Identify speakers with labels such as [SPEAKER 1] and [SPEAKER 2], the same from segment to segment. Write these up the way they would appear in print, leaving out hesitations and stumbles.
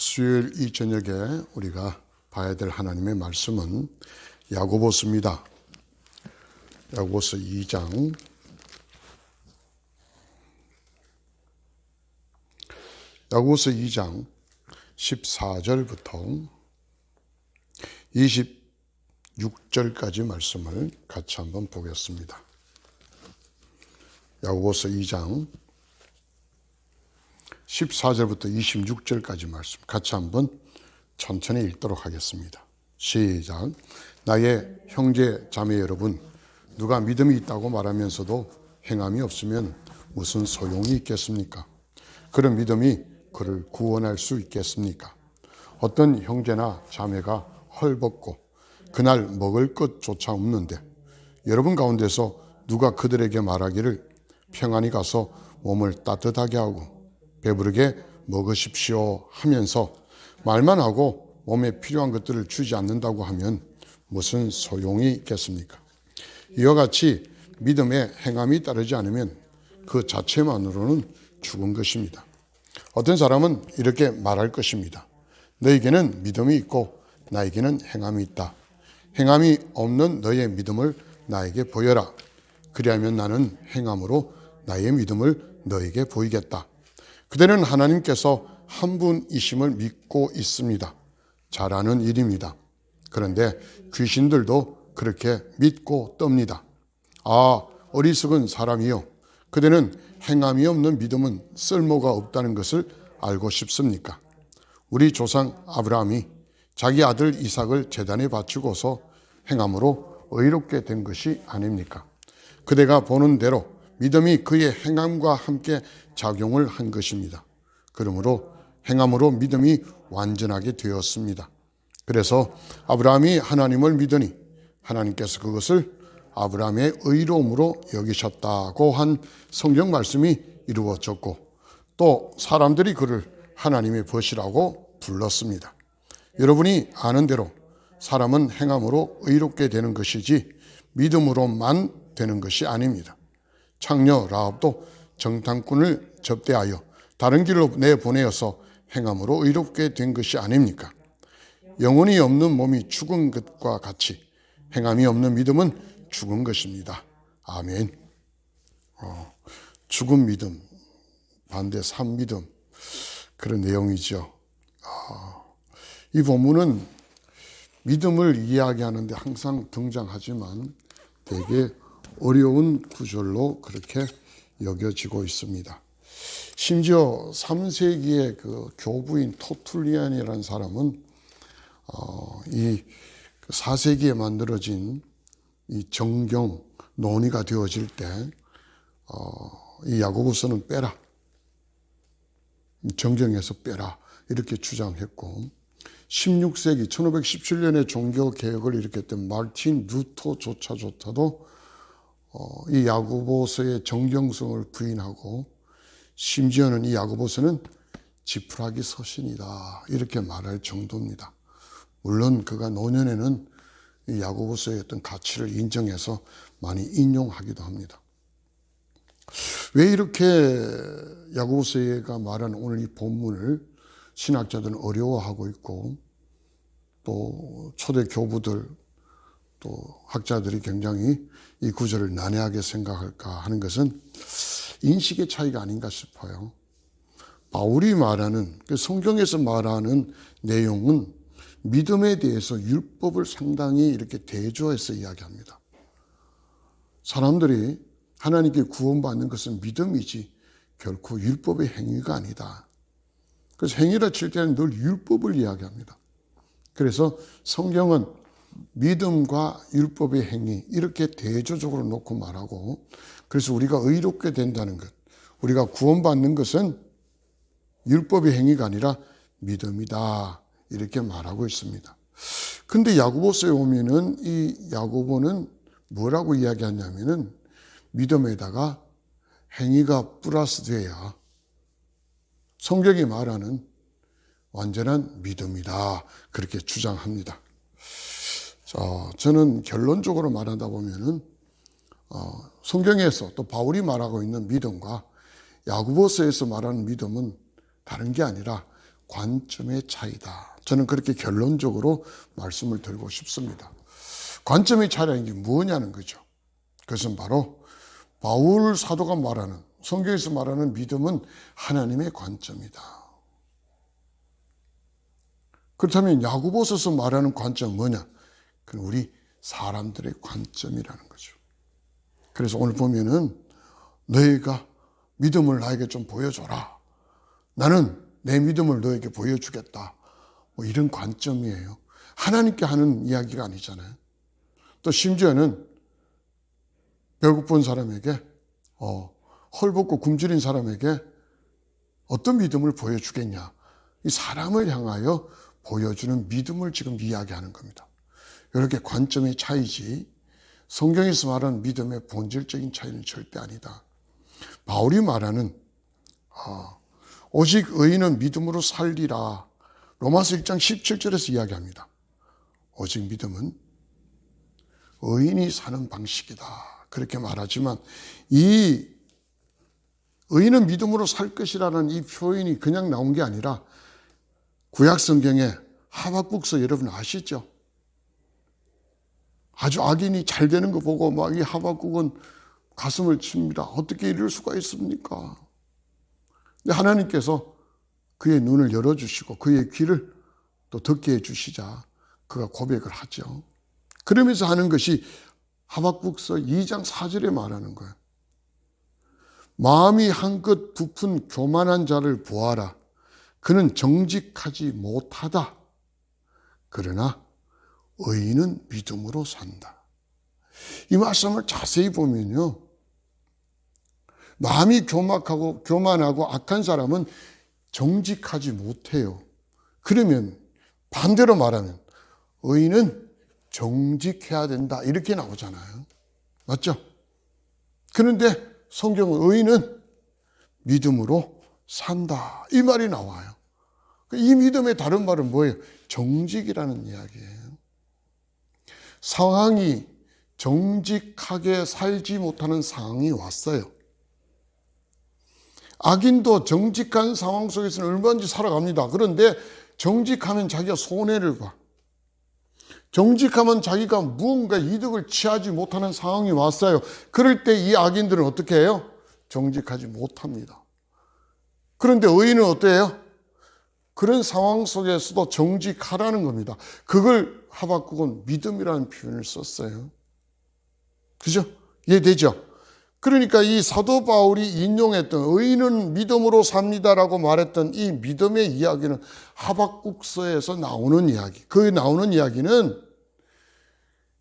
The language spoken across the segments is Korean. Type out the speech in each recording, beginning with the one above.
[SPEAKER 1] 수요일 이 저녁에 우리가 봐야 될 하나님의 말씀은 야고보서입니다. 야고보서 2장 14절부터 26절까지 말씀을 같이 한번 보겠습니다. 야고보서 2장 14절부터 26절까지 말씀 같이 한번 천천히 읽도록 하겠습니다. 시작. 나의 형제 자매 여러분, 누가 믿음이 있다고 말하면서도 행함이 없으면 무슨 소용이 있겠습니까? 그런 믿음이 그를 구원할 수 있겠습니까? 어떤 형제나 자매가 헐벗고 그날 먹을 것조차 없는데 여러분 가운데서 누가 그들에게 말하기를 평안히 가서 몸을 따뜻하게 하고 배부르게 먹으십시오 하면서 말만 하고 몸에 필요한 것들을 주지 않는다고 하면 무슨 소용이 있겠습니까? 이와 같이 믿음에 행함이 따르지 않으면 그 자체만으로는 죽은 것입니다. 어떤 사람은 이렇게 말할 것입니다. 너에게는 믿음이 있고 나에게는 행함이 있다. 행함이 없는 너의 믿음을 나에게 보여라. 그리하면 나는 행함으로 나의 믿음을 너에게 보이겠다. 그대는 하나님께서 한 분이심을 믿고 있습니다. 잘 아는 일입니다. 그런데 귀신들도 그렇게 믿고 떱니다. 아, 어리석은 사람이요. 그대는 행함이 없는 믿음은 쓸모가 없다는 것을 알고 싶습니까? 우리 조상 아브라함이 자기 아들 이삭을 제단에 바치고서 행함으로 의롭게 된 것이 아닙니까? 그대가 보는 대로 믿음이 그의 행함과 함께 작용을 한 것입니다. 그러므로 행함으로 믿음이 완전하게 되었습니다. 그래서 아브라함이 하나님을 믿으니 하나님께서 그것을 아브라함의 의로움으로 여기셨다고 한 성경 말씀이 이루어졌고 또 사람들이 그를 하나님의 벗이라고 불렀습니다. 여러분이 아는 대로 사람은 행함으로 의롭게 되는 것이지 믿음으로만 되는 것이 아닙니다. 창녀 라합도 정탐꾼을 접대하여 다른 길로 내보내어서 행함으로 의롭게 된 것이 아닙니까? 영혼이 없는 몸이 죽은 것과 같이 행함이 없는 믿음은 죽은 것입니다. 아멘. 죽은 믿음, 반대 산 믿음, 그런 내용이죠. 이 본문은 믿음을 이야기하는데 항상 등장하지만 되게 어려운 구절로 그렇게 여겨지고 있습니다. 심지어 3세기의 그 교부인 토툴리안이라는 사람은 이 4세기에 만들어진 이 정경 논의가 되어질 때 이 야고보서는 빼라, 정경에서 빼라 이렇게 주장했고 16세기 1517년에 종교개혁을 일으켰던 마르틴 루터조차도 이 야고보서의 정경성을 부인하고 심지어는 이 야고보서는 지푸라기 서신이다 이렇게 말할 정도입니다. 물론 그가 노년에는 이 야고보서의 어떤 가치를 인정해서 많이 인용하기도 합니다. 왜 이렇게 야고보서가 말한 오늘 이 본문을 신학자들은 어려워하고 있고 또 초대 교부들 또 학자들이 굉장히 이 구절을 난해하게 생각할까 하는 것은 인식의 차이가 아닌가 싶어요. 바울이 말하는 성경에서 말하는 내용은 믿음에 대해서 율법을 상당히 이렇게 대조해서 이야기합니다. 사람들이 하나님께 구원받는 것은 믿음이지 결코 율법의 행위가 아니다. 그래서 행위라 칠 때는 늘 율법을 이야기합니다. 그래서 성경은 믿음과 율법의 행위 이렇게 대조적으로 놓고 말하고 그래서 우리가 의롭게 된다는 것, 우리가 구원받는 것은 율법의 행위가 아니라 믿음이다 이렇게 말하고 있습니다. 근데 야고보서에 오면은 이 야고보는 뭐라고 이야기하냐면은 믿음에다가 행위가 플러스 돼야 성경이 말하는 완전한 믿음이다 그렇게 주장합니다. 저는 결론적으로 말하다 보면은 성경에서 또 바울이 말하고 있는 믿음과 야고보서에서 말하는 믿음은 다른 게 아니라 관점의 차이다. 저는 그렇게 결론적으로 말씀을 드리고 싶습니다. 관점의 차이라는 게 뭐냐는 거죠. 그것은 바로 바울 사도가 말하는, 성경에서 말하는 믿음은 하나님의 관점이다. 그렇다면 야고보서서 말하는 관점은 뭐냐? 그건 우리 사람들의 관점이라는 거죠. 그래서 오늘 보면은 너희가 믿음을 나에게 좀 보여줘라. 나는 내 믿음을 너에게 보여주겠다. 뭐 이런 관점이에요. 하나님께 하는 이야기가 아니잖아요. 또 심지어는 배고픈 사람에게 헐벗고 굶주린 사람에게 어떤 믿음을 보여주겠냐. 이 사람을 향하여 보여주는 믿음을 지금 이야기하는 겁니다. 이렇게 관점의 차이지 성경에서 말하는 믿음의 본질적인 차이는 절대 아니다. 바울이 말하는 오직 의인은 믿음으로 살리라. 로마서 1장 17절에서 이야기합니다. 오직 믿음은 의인이 사는 방식이다. 그렇게 말하지만 이 의인은 믿음으로 살 것이라는 이 표현이 그냥 나온 게 아니라 구약 성경에 하박국서 여러분 아시죠? 아주 악인이 잘 되는 거 보고 막 이 하박국은 가슴을 칩니다. 어떻게 이럴 수가 있습니까? 근데 하나님께서 그의 눈을 열어주시고 그의 귀를 또 듣게 해주시자 그가 고백을 하죠. 그러면서 하는 것이 하박국서 2장 4절에 말하는 거예요. 마음이 한껏 부푼 교만한 자를 보아라. 그는 정직하지 못하다. 그러나 의인은 믿음으로 산다. 이 말씀을 자세히 보면요. 마음이 교만하고 악한 사람은 정직하지 못해요. 그러면 반대로 말하면 의인은 정직해야 된다. 이렇게 나오잖아요. 맞죠? 그런데 성경은 의인은 믿음으로 산다. 이 말이 나와요. 이 믿음의 다른 말은 뭐예요? 정직이라는 이야기예요. 상황이 정직하게 살지 못하는 상황이 왔어요. 악인도 정직한 상황 속에서는 얼마든지 살아갑니다. 그런데 정직하면 자기가 손해를 봐. 정직하면 자기가 무언가 이득을 취하지 못하는 상황이 왔어요. 그럴 때 이 악인들은 어떻게 해요? 정직하지 못합니다. 그런데 의인은 어때요? 그런 상황 속에서도 정직하라는 겁니다. 그걸 하박국은 믿음이라는 표현을 썼어요. 그죠? 이해되죠? 그러니까 이 사도 바울이 인용했던 의인은 믿음으로 삽니다라고 말했던 이 믿음의 이야기는 하박국서에서 나오는 이야기. 그 나오는 이야기는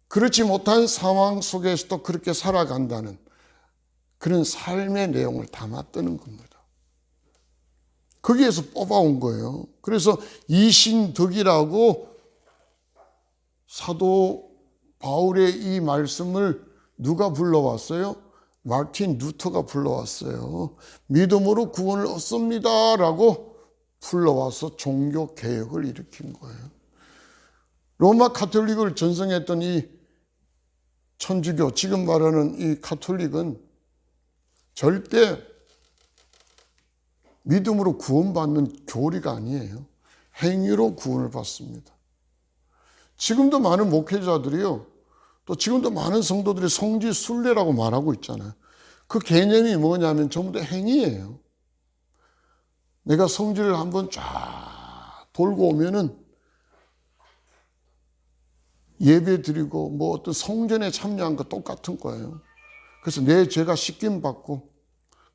[SPEAKER 1] 그렇지 못한 상황 속에서도 그렇게 살아간다는 그런 삶의 내용을 담았다는 겁니다. 거기에서 뽑아온 거예요. 그래서 이신덕이라고 사도 바울의 이 말씀을 누가 불러왔어요? 마틴 루터가 불러왔어요. 믿음으로 구원을 얻습니다 라고 불러와서 종교 개혁을 일으킨 거예요. 로마 가톨릭을 전승했던 이 천주교, 지금 말하는 이 가톨릭은 절대 믿음으로 구원받는 교리가 아니에요. 행위로 구원을 받습니다. 지금도 많은 목회자들이요. 또 지금도 많은 성도들이 성지순례라고 말하고 있잖아요. 그 개념이 뭐냐면 전부 다 행위예요. 내가 성지를 한번 쫙 돌고 오면은 예배 드리고 뭐 어떤 성전에 참여한 거 똑같은 거예요. 그래서 내 죄가 씻김 받고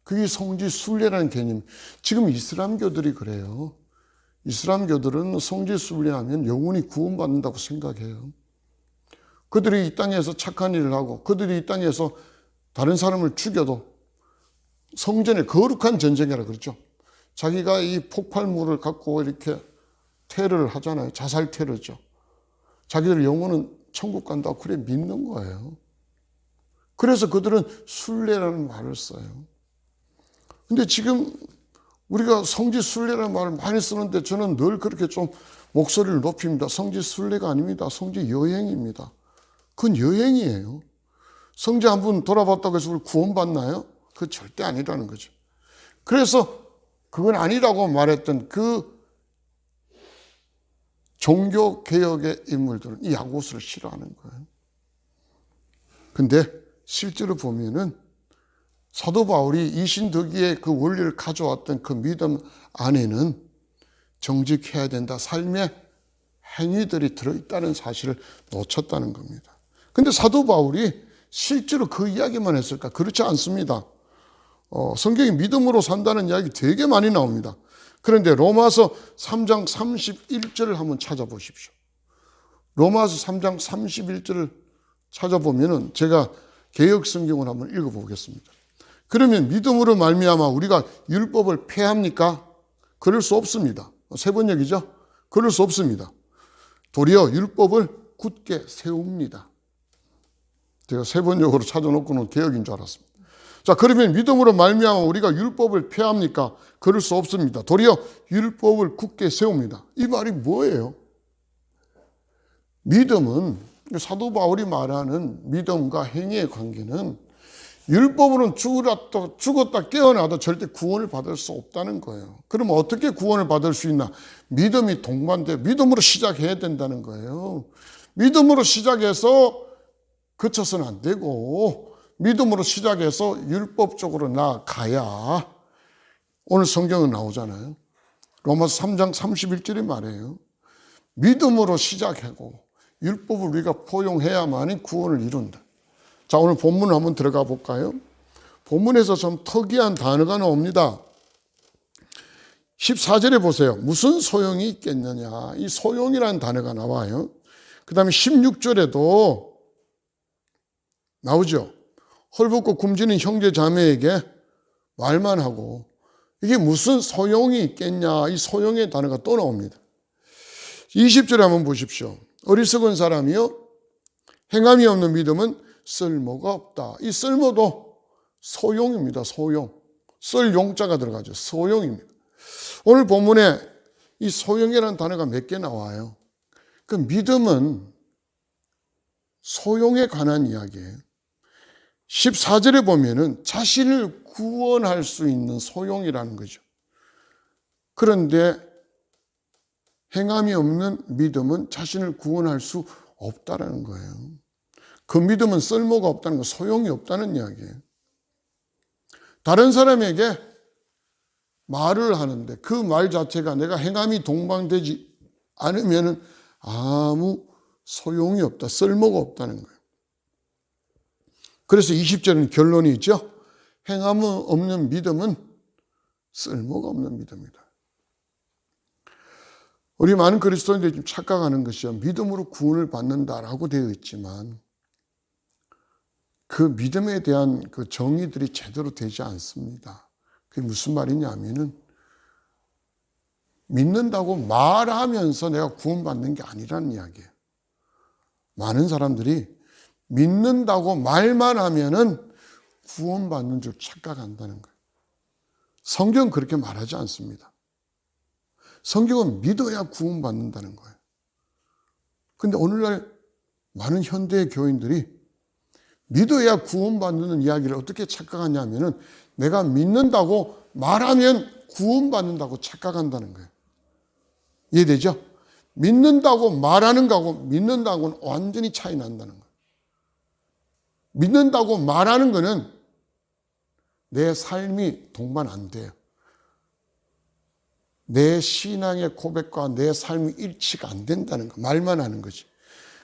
[SPEAKER 1] 그게 성지순례라는 개념. 지금 이슬람교들이 그래요. 이슬람교들은 성지순례하면 영혼이 구원받는다고 생각해요. 그들이 이 땅에서 착한 일을 하고 그들이 이 땅에서 다른 사람을 죽여도 성전에 거룩한 전쟁이라 그러죠. 자기가 이 폭발물을 갖고 이렇게 테러를 하잖아요. 자살 테러죠. 자기들 영혼은 천국 간다고 그래 믿는 거예요. 그래서 그들은 순례라는 말을 써요. 근데 지금 우리가 성지순례라는 말을 많이 쓰는데 저는 늘 그렇게 좀 목소리를 높입니다. 성지순례가 아닙니다. 성지여행입니다. 그건 여행이에요. 성지 한 번 돌아봤다고 해서 구원받나요? 그건 절대 아니라는 거죠. 그래서 그건 아니라고 말했던 그 종교개혁의 인물들은 이 야고보서를 싫어하는 거예요. 근데 실제로 보면은 사도 바울이 이신덕이의 그 원리를 가져왔던 그 믿음 안에는 정직해야 된다, 삶의 행위들이 들어있다는 사실을 놓쳤다는 겁니다. 근데 사도 바울이 실제로 그 이야기만 했을까? 그렇지 않습니다. 성경에 믿음으로 산다는 이야기 되게 많이 나옵니다. 그런데 로마서 3장 31절을 한번 찾아보십시오. 로마서 3장 31절을 찾아보면은 제가 개역 성경을 한번 읽어보겠습니다. 그러면 믿음으로 말미암아 우리가 율법을 폐합니까? 그럴 수 없습니다. 세 번역이죠? 그럴 수 없습니다. 도리어 율법을 굳게 세웁니다. 제가 세 번역으로 찾아놓고는 개역인 줄 알았습니다. 자, 그러면 믿음으로 말미암아 우리가 율법을 폐합니까? 그럴 수 없습니다. 도리어 율법을 굳게 세웁니다. 이 말이 뭐예요? 믿음은, 사도 바울이 말하는 믿음과 행위의 관계는 율법으로는 죽었다 깨어나도 절대 구원을 받을 수 없다는 거예요. 그럼 어떻게 구원을 받을 수 있나? 믿음이 동반돼. 믿음으로 시작해야 된다는 거예요. 믿음으로 시작해서 그쳐서는 안 되고 믿음으로 시작해서 율법적으로 나아가야 오늘 성경은 나오잖아요. 로마서 3장 31절이 말해요. 믿음으로 시작하고 율법을 우리가 포용해야만이 구원을 이룬다. 자, 오늘 본문을 한번 들어가 볼까요? 본문에서 좀 특이한 단어가 나옵니다. 14절에 보세요. 무슨 소용이 있겠느냐. 이 소용이라는 단어가 나와요. 그 다음에 16절에도 나오죠. 헐벗고 굶주린 형제 자매에게 말만 하고 이게 무슨 소용이 있겠냐. 이 소용의 단어가 또 나옵니다. 20절에 한번 보십시오. 어리석은 사람이요 행함이 없는 믿음은 쓸모가 없다. 이 쓸모도 소용입니다. 소용. 쓸 용자가 들어가죠. 소용입니다. 오늘 본문에 이 소용이라는 단어가 몇 개 나와요. 그 믿음은 소용에 관한 이야기예요. 14절에 보면은 자신을 구원할 수 있는 소용이라는 거죠. 그런데 행함이 없는 믿음은 자신을 구원할 수 없다라는 거예요. 그 믿음은 쓸모가 없다는 거, 소용이 없다는 이야기예요. 다른 사람에게 말을 하는데 그 말 자체가 내가 행함이 동반되지 않으면 아무 소용이 없다, 쓸모가 없다는 거예요. 그래서 20절은 결론이 있죠. 행함 없는 믿음은 쓸모가 없는 믿음이다. 우리 많은 그리스도인들이 좀 착각하는 것이요. 믿음으로 구원을 받는다라고 되어 있지만 그 믿음에 대한 그 정의들이 제대로 되지 않습니다. 그게 무슨 말이냐면은 믿는다고 말하면서 내가 구원받는 게 아니라는 이야기예요. 많은 사람들이 믿는다고 말만 하면은 구원받는 줄 착각한다는 거예요. 성경은 그렇게 말하지 않습니다. 성경은 믿어야 구원받는다는 거예요. 근데 오늘날 많은 현대의 교인들이 믿어야 구원받는 이야기를 어떻게 착각하냐면은 내가 믿는다고 말하면 구원받는다고 착각한다는 거예요. 이해되죠? 믿는다고 말하는 거하고 믿는다고는 완전히 차이 난다는 거예요. 믿는다고 말하는 거는 내 삶이 동반 안 돼요. 내 신앙의 고백과 내 삶이 일치가 안 된다는 거. 말만 하는 거지.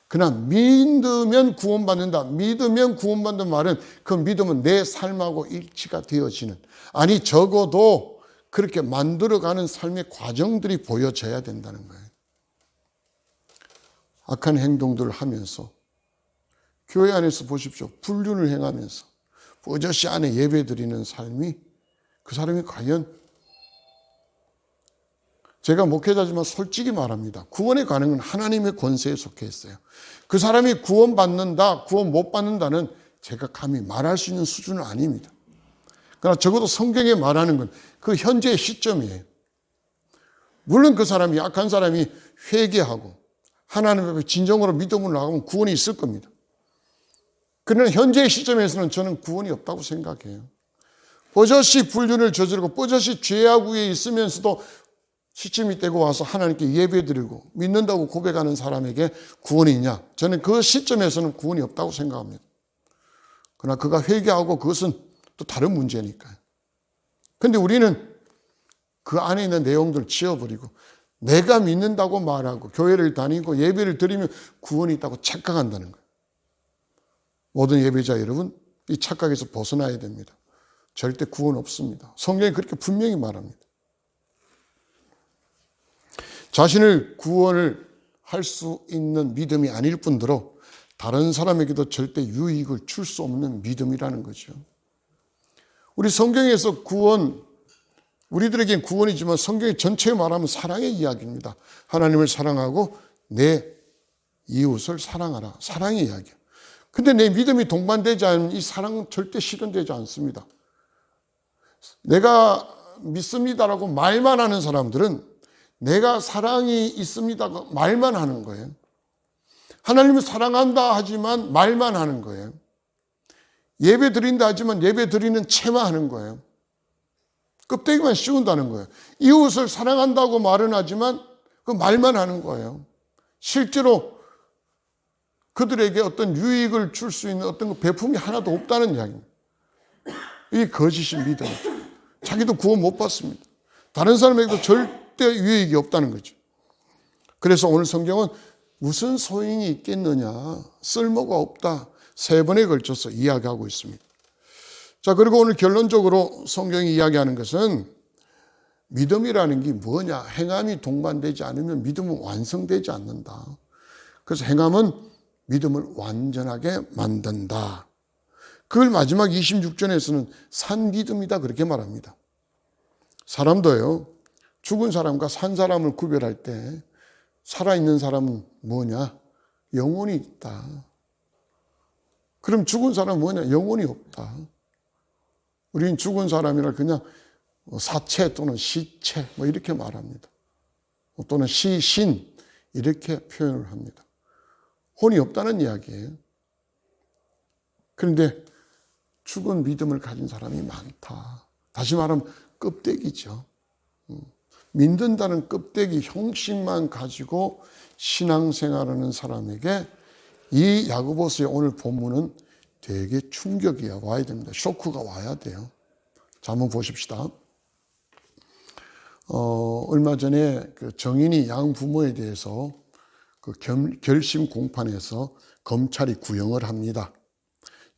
[SPEAKER 1] 그러나 믿으면 구원받는다. 믿으면 구원받는 말은 그 믿음은 내 삶하고 일치가 되어지는, 아니 적어도 그렇게 만들어가는 삶의 과정들이 보여져야 된다는 거예요. 악한 행동들을 하면서 교회 안에서 보십시오. 불륜을 행하면서 버젓이 안에 예배 드리는 삶이 그 사람이 과연, 제가 목회자지만 솔직히 말합니다. 구원의 가능은 하나님의 권세에 속해 있어요. 그 사람이 구원받는다, 구원 못 받는다는 제가 감히 말할 수 있는 수준은 아닙니다. 그러나 적어도 성경에 말하는 건 그 현재의 시점이에요. 물론 그 사람이, 악한 사람이 회개하고 하나님 앞에 진정으로 믿음으로 나가면 구원이 있을 겁니다. 그러나 현재의 시점에서는 저는 구원이 없다고 생각해요. 버젓이 불륜을 저지르고 버젓이 죄악 위에 있으면서도 시침이 되고 와서 하나님께 예배드리고 믿는다고 고백하는 사람에게 구원이 있냐? 저는 그 시점에서는 구원이 없다고 생각합니다. 그러나 그가 회개하고 그것은 또 다른 문제니까요. 그런데 우리는 그 안에 있는 내용들을 지워버리고 내가 믿는다고 말하고 교회를 다니고 예배를 드리면 구원이 있다고 착각한다는 거예요. 모든 예배자 여러분, 이 착각에서 벗어나야 됩니다. 절대 구원 없습니다. 성경이 그렇게 분명히 말합니다. 자신을 구원을 할 수 있는 믿음이 아닐 뿐더러 다른 사람에게도 절대 유익을 줄 수 없는 믿음이라는 거죠. 우리 성경에서 구원, 우리들에겐 구원이지만 성경이 전체에 말하면 사랑의 이야기입니다. 하나님을 사랑하고 내 이웃을 사랑하라. 사랑의 이야기예요. 근데 내 믿음이 동반되지 않으면 이 사랑은 절대 실현되지 않습니다. 내가 믿습니다라고 말만 하는 사람들은 내가 사랑이 있습니다고 말만 하는 거예요. 하나님을 사랑한다 하지만 말만 하는 거예요. 예배 드린다 하지만 예배 드리는 채만 하는 거예요. 껍데기만 씌운다는 거예요. 이웃을 사랑한다고 말은 하지만 그 말만 하는 거예요. 실제로 그들에게 어떤 유익을 줄 수 있는 어떤 배품이 하나도 없다는 이야기입니다. 이게 거짓인 믿음이죠. 자기도 구원 못 받습니다. 다른 사람에게도 절대 유익이 없다는 거죠. 그래서 오늘 성경은 무슨 소용이 있겠느냐, 쓸모가 없다, 3번에 걸쳐서 이야기하고 있습니다. 자, 그리고 오늘 결론적으로 성경이 이야기하는 것은 믿음이라는 게 뭐냐, 행함이 동반되지 않으면 믿음은 완성되지 않는다. 그래서 행함은 믿음을 완전하게 만든다. 그걸 마지막 26절에서는 산 믿음이다 그렇게 말합니다. 사람도요, 죽은 사람과 산 사람을 구별할 때 살아있는 사람은 뭐냐? 영혼이 있다. 그럼 죽은 사람은 뭐냐? 영혼이 없다. 우리는 죽은 사람이라 그냥 사체 또는 시체 뭐 이렇게 말합니다. 또는 시신 이렇게 표현을 합니다. 혼이 없다는 이야기예요. 그런데 죽은 믿음을 가진 사람이 많다. 다시 말하면 껍데기죠. 믿는다는 껍데기 형식만 가지고 신앙생활하는 사람에게 이 야고보서의 오늘 본문은 되게 충격이 와야 됩니다. 쇼크가 와야 돼요. 자, 한번 보십시다. 얼마 전에 그 정인이 양 부모에 대해서 그 결심 공판에서 검찰이 구형을 합니다.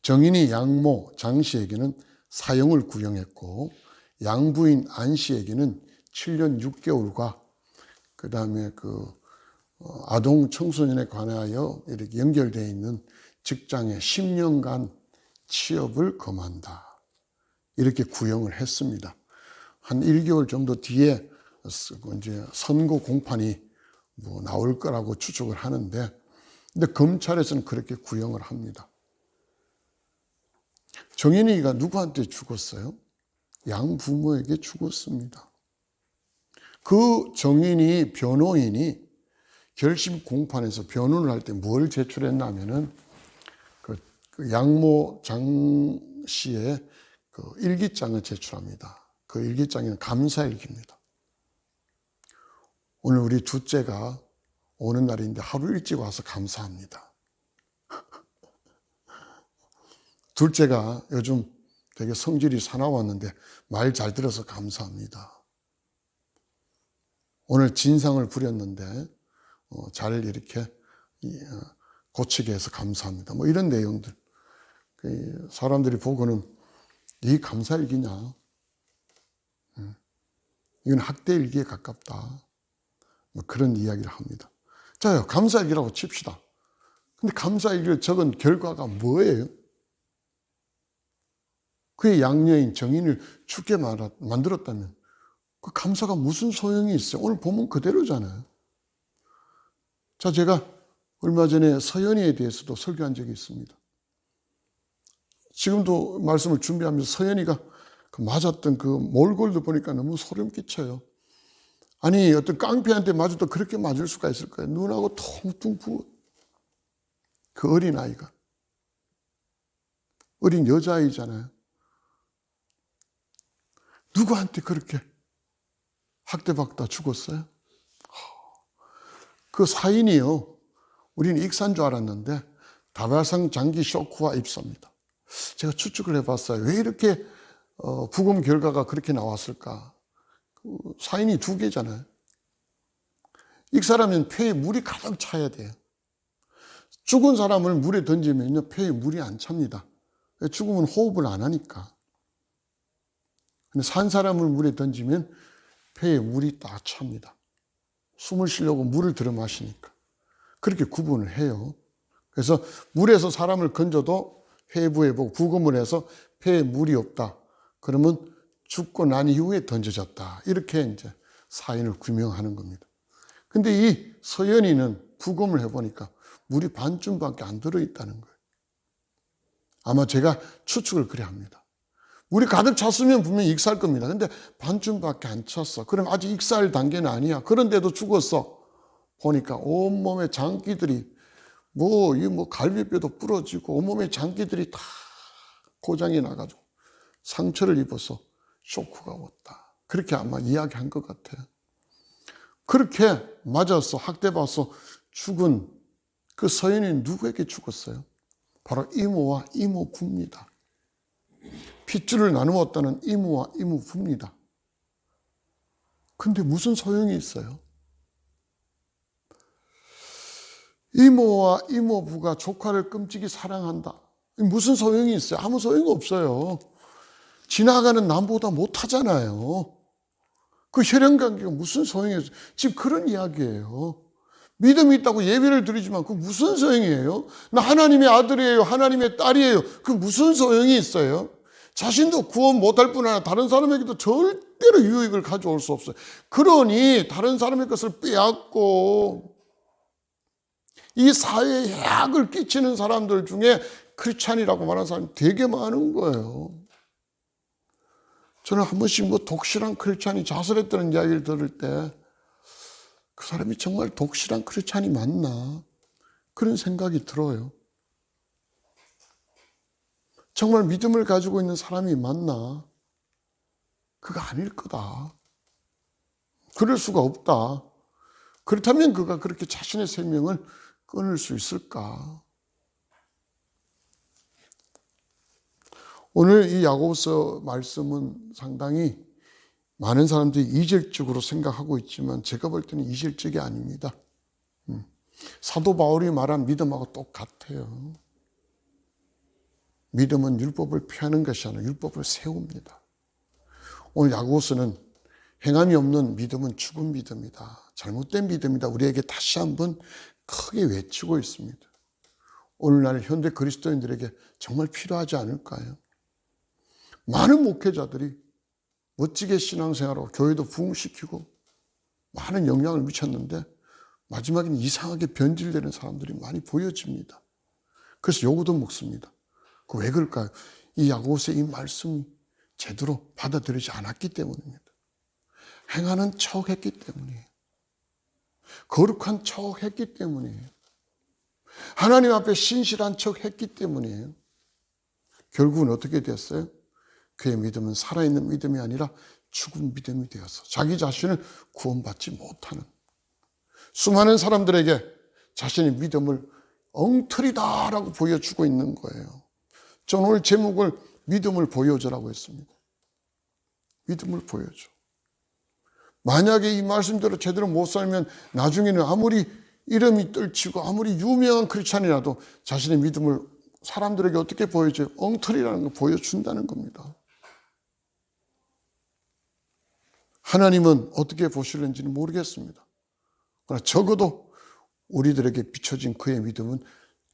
[SPEAKER 1] 정인이 양모 장 씨에게는 사형을 구형했고 양부인 안 씨에게는 7년 6개월과 그 다음에 아동 청소년에 관하여 이렇게 연결되어 있는 직장에 10년간 취업을 금한다. 이렇게 구형을 했습니다. 한 1개월 정도 뒤에 이제 선고 공판이 나올 거라고 추측을 하는데, 근데 검찰에서는 그렇게 구형을 합니다. 정인이가 누구한테 죽었어요? 양 부모에게 죽었습니다. 그 정인이 변호인이 결심 공판에서 변론을 할 때 뭘 제출했냐면은 그 양모 장 씨의 그 일기장을 제출합니다. 그 일기장에는 감사일기입니다. 오늘 우리 둘째가 오는 날인데 하루 일찍 와서 감사합니다. 둘째가 요즘 되게 성질이 사나웠는데 말 잘 들어서 감사합니다. 오늘 진상을 부렸는데 잘 이렇게 고치게 해서 감사합니다. 뭐 이런 내용들. 사람들이 보고는 이 감사일기냐? 이건 학대일기에 가깝다. 뭐 그런 이야기를 합니다. 자요, 감사일기라고 칩시다. 근데 감사일기를 적은 결과가 뭐예요? 그의 양녀인 정인을 죽게 만들었다면 그 감사가 무슨 소용이 있어요? 오늘 보면 그대로잖아요. 자, 제가 얼마 전에 서연이에 대해서도 설교한 적이 있습니다. 지금도 말씀을 준비하면서 서연이가 맞았던 그 몰골도 보니까 너무 소름 끼쳐요. 아니, 어떤 깡패한테 맞아도 그렇게 맞을 수가 있을까요? 눈하고 텅텅 부어. 그 어린아이가. 어린 여자아이잖아요. 누구한테 그렇게 학대받다 죽었어요. 그 사인이요, 우리는 익사인 줄 알았는데 다발성 장기 쇼크와 입사입니다. 제가 추측을 해봤어요. 왜 이렇게 부검 결과가 그렇게 나왔을까? 사인이 2개잖아요. 익사라면 폐에 물이 가득 차야 돼요. 죽은 사람을 물에 던지면요, 폐에 물이 안 찹니다. 죽으면 호흡을 안 하니까. 근데 산 사람을 물에 던지면 폐에 물이 딱 찹니다. 숨을 쉬려고 물을 들어 마시니까. 그렇게 구분을 해요. 그래서 물에서 사람을 건져도 회부해 보고 부검을 해서 폐에 물이 없다. 그러면 죽고 난 이후에 던져졌다. 이렇게 이제 사인을 규명하는 겁니다. 근데 이 서연이는 부검을 해보니까 물이 반쯤밖에 안 들어있다는 거예요. 아마 제가 추측을 그래 합니다. 물이 가득 찼으면 분명히 익사할 겁니다. 근데 반쯤밖에 안 찼어. 그럼 아직 익사할 단계는 아니야. 그런데도 죽었어. 보니까 온몸에 장기들이 갈비뼈도 부러지고 온몸에 장기들이 다 고장이 나가지고 상처를 입어서 쇼크가 왔다. 그렇게 아마 이야기한 것 같아요. 그렇게 맞아서 학대받아서 죽은 그 서연이 누구에게 죽었어요? 바로 이모와 이모부입니다. 핏줄을 나누었다는 이모와 이모부입니다. 근데 무슨 소용이 있어요? 이모와 이모부가 조카를 끔찍이 사랑한다. 무슨 소용이 있어요? 아무 소용이 없어요. 지나가는 남보다 못하잖아요. 그 혈연관계가 무슨 소용이 있어요? 지금 그런 이야기예요. 믿음이 있다고 예배를 드리지만 그 무슨 소용이에요? 나 하나님의 아들이에요. 하나님의 딸이에요. 그 무슨 소용이 있어요? 자신도 구원 못할 뿐 아니라 다른 사람에게도 절대로 유익을 가져올 수 없어요. 그러니 다른 사람의 것을 빼앗고 이 사회에 해악을 끼치는 사람들 중에 크리스찬이라고 말하는 사람이 되게 많은 거예요. 저는 한 번씩 독실한 크리스찬이 자살했다는 이야기를 들을 때 그 사람이 정말 독실한 크리스찬이 맞나? 그런 생각이 들어요. 정말 믿음을 가지고 있는 사람이 맞나? 그거 아닐 거다. 그럴 수가 없다. 그렇다면 그가 그렇게 자신의 생명을 끊을 수 있을까? 오늘 이 야고보서 말씀은 상당히 많은 사람들이 이질적으로 생각하고 있지만 제가 볼 때는 이질적이 아닙니다. 사도 바울이 말한 믿음하고 똑같아요. 믿음은 율법을 피하는 것이 아니라 율법을 세웁니다. 오늘 야고보서는 행함이 없는 믿음은 죽은 믿음이다. 잘못된 믿음이다. 우리에게 다시 한번 크게 외치고 있습니다. 오늘날 현대 그리스도인들에게 정말 필요하지 않을까요? 많은 목회자들이 멋지게 신앙생활하고 교회도 부흥시키고 많은 영향을 미쳤는데 마지막에는 이상하게 변질되는 사람들이 많이 보여집니다. 그래서 요구도 먹습니다. 그 왜 그럴까요? 이 야고보서의 이 말씀이 제대로 받아들이지 않았기 때문입니다. 행하는 척했기 때문이에요. 거룩한 척했기 때문이에요. 하나님 앞에 신실한 척했기 때문이에요. 결국은 어떻게 됐어요? 그의 믿음은 살아있는 믿음이 아니라 죽은 믿음이 되어서 자기 자신을 구원받지 못하는 수많은 사람들에게 자신의 믿음을 엉터리다라고 보여주고 있는 거예요. 저는 오늘 제목을 믿음을 보여줘라고 했습니다. 믿음을 보여줘. 만약에 이 말씀대로 제대로 못 살면 나중에는 아무리 이름이 떨치고 아무리 유명한 크리스찬이라도 자신의 믿음을 사람들에게 어떻게 보여줘요? 엉터리라는 걸 보여준다는 겁니다. 하나님은 어떻게 보실는지는 모르겠습니다. 그러나 적어도 우리들에게 비춰진 그의 믿음은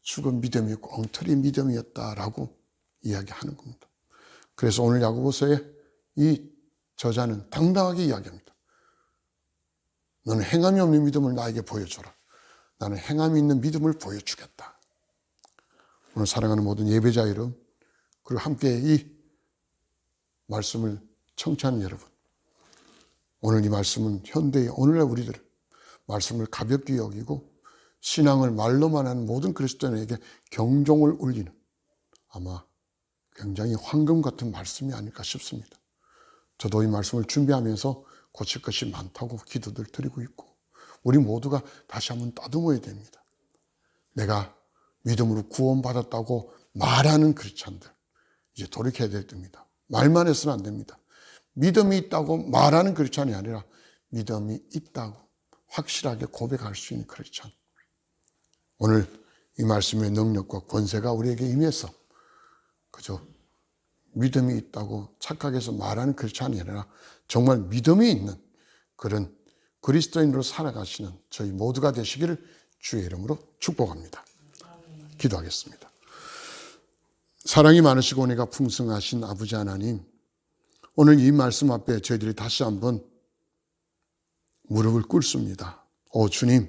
[SPEAKER 1] 죽은 믿음이었고 엉터리 믿음이었다라고 이야기하는 겁니다. 그래서 오늘 야고보서의 이 저자는 당당하게 이야기합니다. 너는 행함이 없는 믿음을 나에게 보여줘라. 나는 행함이 있는 믿음을 보여주겠다. 오늘 사랑하는 모든 예배자 여러분, 그리고 함께 이 말씀을 청취하는 여러분, 오늘 이 말씀은 현대의 오늘날 우리들을 말씀을 가볍게 여기고 신앙을 말로만 하는 모든 그리스도인에게 경종을 울리는 아마 굉장히 황금 같은 말씀이 아닐까 싶습니다. 저도 이 말씀을 준비하면서 고칠 것이 많다고 기도들 드리고 있고, 우리 모두가 다시 한번 따듬어야 됩니다. 내가 믿음으로 구원받았다고 말하는 크리스찬들 이제 돌이켜야 될 때입니다. 말만 해서는 안 됩니다. 믿음이 있다고 말하는 크리스찬이 아니라 믿음이 있다고 확실하게 고백할 수 있는 크리스찬. 오늘 이 말씀의 능력과 권세가 우리에게 임해서 그저 믿음이 있다고 착각해서 말하는 크리스찬이 아니라 정말 믿음이 있는 그런 그리스도인으로 살아가시는 저희 모두가 되시기를 주의 이름으로 축복합니다. 기도하겠습니다. 사랑이 많으시고 은혜가 풍성하신 아버지 하나님, 오늘 이 말씀 앞에 저희들이 다시 한번 무릎을 꿇습니다. 오 주님,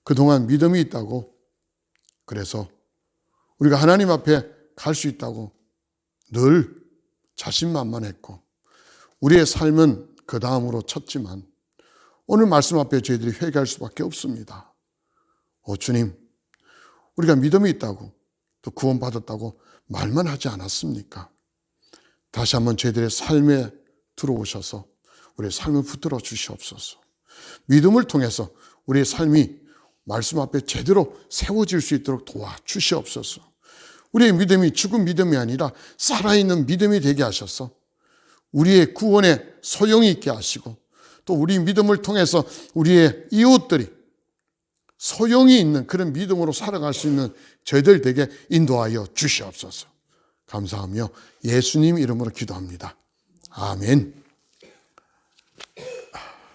[SPEAKER 1] 그동안 믿음이 있다고, 그래서 우리가 하나님 앞에 갈 수 있다고 늘 자신만만했고 우리의 삶은 그 다음으로 쳤지만 오늘 말씀 앞에 저희들이 회개할 수밖에 없습니다. 오 주님, 우리가 믿음이 있다고 또 구원받았다고 말만 하지 않았습니까? 다시 한번 저희들의 삶에 들어오셔서 우리의 삶을 붙들어 주시옵소서. 믿음을 통해서 우리의 삶이 말씀 앞에 제대로 세워질 수 있도록 도와주시옵소서. 우리의 믿음이 죽은 믿음이 아니라 살아있는 믿음이 되게 하셔서 우리의 구원에 소용이 있게 하시고 또 우리 믿음을 통해서 우리의 이웃들이 소용이 있는 그런 믿음으로 살아갈 수 있는 저희들 되게 인도하여 주시옵소서. 감사하며 예수님 이름으로 기도합니다. 아멘.